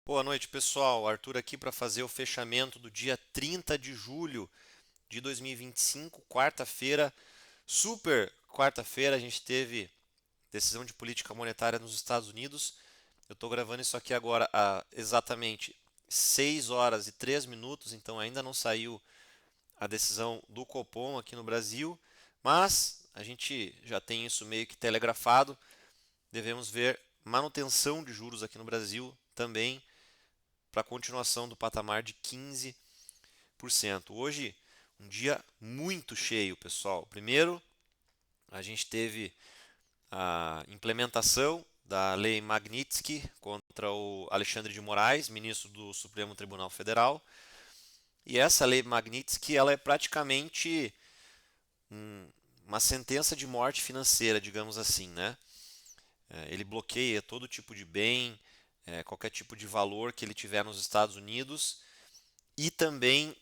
Boa noite, pessoal. Arthur aqui para fazer o fechamento do dia 30 de julho de 2025, quarta-feira. Super quarta-feira, a gente teve decisão de política monetária nos Estados Unidos. Eu estou gravando isso aqui agora a exatamente 6 horas e 3 minutos, então ainda não saiu a decisão do Copom aqui no Brasil, mas a gente já tem isso meio que telegrafado. Devemos ver manutenção de juros aqui no Brasil também para a continuação do patamar de 15%. Hoje, um dia muito cheio, pessoal. Primeiro, a gente teve a implementação da Lei Magnitsky contra o Alexandre de Moraes, ministro do Supremo Tribunal Federal. E essa Lei Magnitsky ela é praticamente uma sentença de morte financeira, digamos assim, né? Ele bloqueia todo tipo de bem, qualquer tipo de valor que ele tiver nos Estados Unidos e também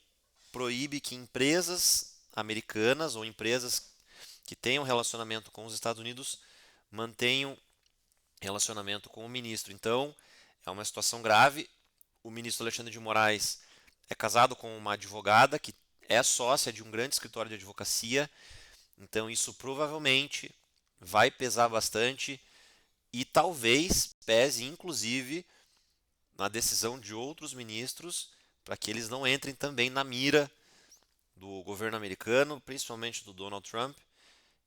proíbe que empresas americanas ou empresas que tenham relacionamento com os Estados Unidos mantenham relacionamento com o ministro. Então, é uma situação grave. O ministro Alexandre de Moraes é casado com uma advogada que é sócia de um grande escritório de advocacia, então isso provavelmente vai pesar bastante e talvez pese inclusive na decisão de outros ministros para que eles não entrem também na mira do governo americano, principalmente do Donald Trump,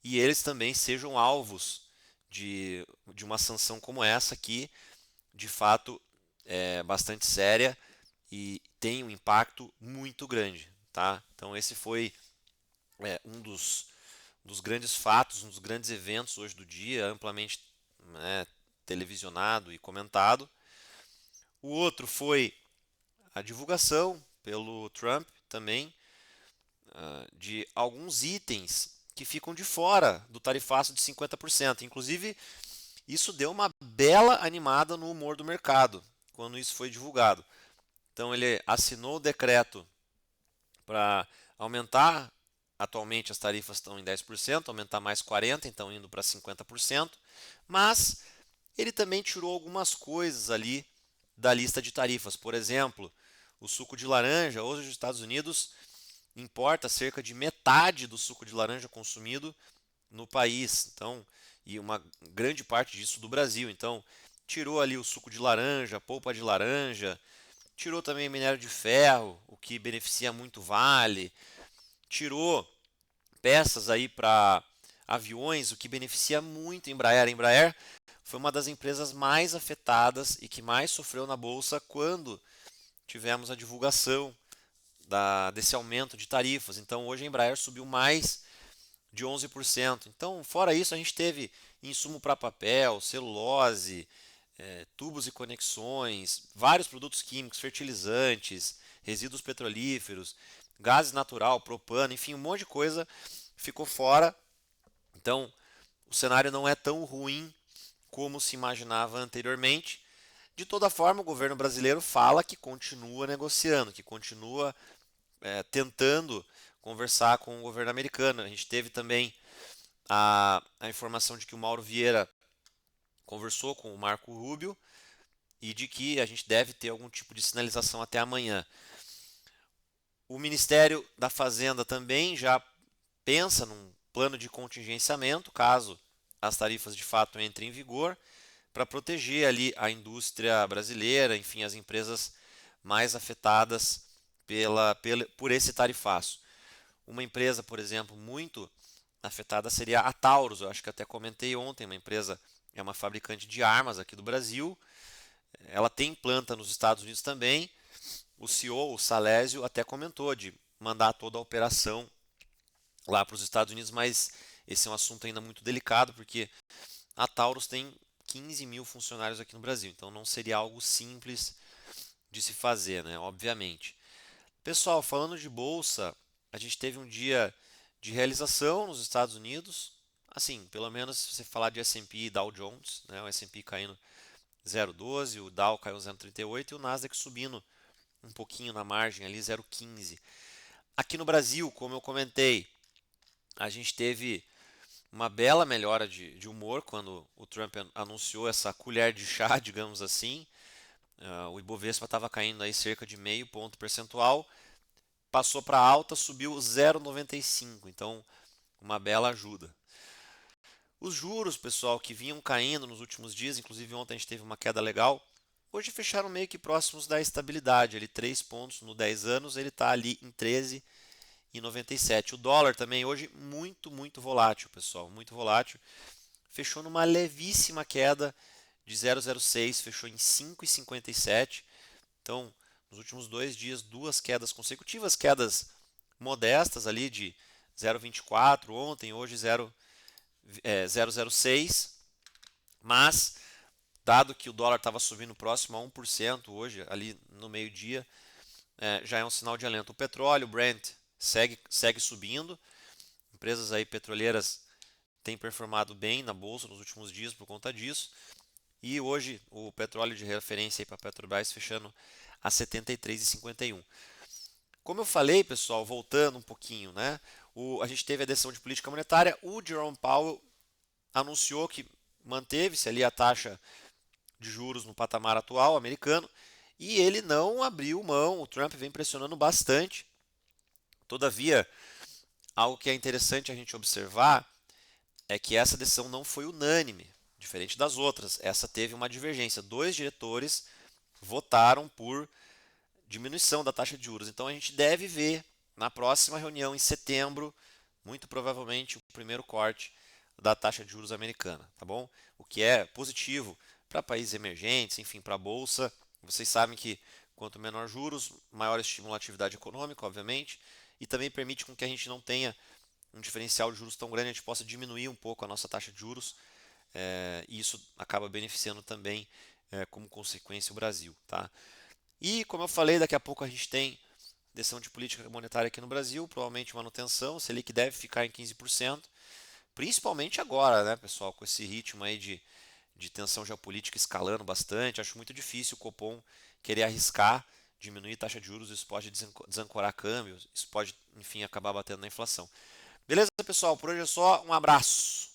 e eles também sejam alvos de uma sanção como essa, que de fato é bastante séria e tem um impacto muito grande. Tá? Então, esse foi um dos grandes fatos, um dos grandes eventos hoje do dia, amplamente, né, televisionado e comentado. O outro foi a divulgação pelo Trump também de alguns itens que ficam de fora do tarifaço de 50%. Inclusive, isso deu uma bela animada no humor do mercado quando isso foi divulgado. Então, ele assinou o decreto para aumentar. Atualmente as tarifas estão em 10%, aumentar mais 40%, então indo para 50%. Mas ele também tirou algumas coisas ali da lista de tarifas. Por exemplo, o suco de laranja, hoje os Estados Unidos importa cerca de metade do suco de laranja consumido no país. Então, e uma grande parte disso do Brasil. Então, tirou ali o suco de laranja, a polpa de laranja, tirou também minério de ferro, o que beneficia muito Vale, tirou peças aí para aviões, o que beneficia muito a Embraer. A Embraer foi uma das empresas mais afetadas e que mais sofreu na bolsa quando tivemos a divulgação desse aumento de tarifas. Então, hoje a Embraer subiu mais de 11%. Então, fora isso, a gente teve insumo para papel, celulose, tubos e conexões, vários produtos químicos, fertilizantes, resíduos petrolíferos, gás natural, propano, enfim, um monte de coisa ficou fora. Então, o cenário não é tão ruim como se imaginava anteriormente. De toda forma, o governo brasileiro fala que continua negociando, que continua tentando conversar com o governo americano. A gente teve também a informação de que o Mauro Vieira conversou com o Marco Rubio e de que a gente deve ter algum tipo de sinalização até amanhã. O Ministério da Fazenda também já pensa num plano de contingenciamento caso as tarifas de fato entrem em vigor, para proteger ali a indústria brasileira, enfim, as empresas mais afetadas por esse tarifaço. Uma empresa, por exemplo, muito afetada seria a Taurus. Eu acho que até comentei ontem, uma empresa é uma fabricante de armas aqui do Brasil. Ela tem planta nos Estados Unidos também. O CEO, o Salésio, até comentou de mandar toda a operação lá para os Estados Unidos, mas esse é um assunto ainda muito delicado, porque a Taurus tem 15 mil funcionários aqui no Brasil, então não seria algo simples de se fazer, né? Obviamente. Pessoal, falando de bolsa, a gente teve um dia de realização nos Estados Unidos. Assim, pelo menos se você falar de S&P e Dow Jones, né? O S&P caindo 0,12, o Dow caiu 0,38 e o Nasdaq subindo um pouquinho na margem ali 0,15. Aqui no Brasil, como eu comentei, a gente teve uma bela melhora de humor quando o Trump anunciou essa colher de chá, digamos assim. O Ibovespa estava caindo aí cerca de meio ponto percentual, passou para alta, subiu 0,95, então uma bela ajuda. Os juros, pessoal, que vinham caindo nos últimos dias, inclusive ontem a gente teve uma queda legal, hoje fecharam meio que próximos da estabilidade, ali 3 pontos no 10 anos, ele está ali em 13,97. O dólar também hoje muito volátil, pessoal, muito volátil. Fechou numa levíssima queda de 0,06, fechou em 5,57. Então, nos últimos 2 dias, duas quedas consecutivas, quedas modestas ali de 0,24 ontem, hoje 0,06, mas dado que o dólar estava subindo próximo a 1% hoje, ali no meio-dia, já é um sinal de alento. O petróleo, o Brent, segue subindo, empresas aí petroleiras têm performado bem na bolsa nos últimos dias por conta disso, e hoje o petróleo de referência para a Petrobras fechando a 73,51. Como eu falei, pessoal, voltando um pouquinho, né? A gente teve a decisão de política monetária, o Jerome Powell anunciou que manteve-se ali a taxa de juros no patamar atual americano e ele não abriu mão. O Trump vem pressionando bastante. Todavia, algo que é interessante a gente observar é que essa decisão não foi unânime, diferente das outras. Essa teve uma divergência. Dois diretores votaram por diminuição da taxa de juros. Então a gente deve ver na próxima reunião em setembro, muito provavelmente, o primeiro corte da taxa de juros americana, tá bom? O que é positivo para países emergentes, enfim, para a bolsa. Vocês sabem que quanto menor juros, maior estímulo à atividade econômica, obviamente, e também permite com que a gente não tenha um diferencial de juros tão grande, a gente possa diminuir um pouco a nossa taxa de juros, e isso acaba beneficiando também, como consequência, o Brasil, tá? E, como eu falei, daqui a pouco a gente tem decisão de política monetária aqui no Brasil, provavelmente manutenção, Selic deve ficar em 15%, principalmente agora, né, pessoal, com esse ritmo aí de tensão geopolítica escalando bastante. Acho muito difícil o Copom querer arriscar diminuir taxa de juros, isso pode desancorar câmbios, isso pode, enfim, acabar batendo na inflação. Beleza, pessoal? Por hoje é só, um abraço.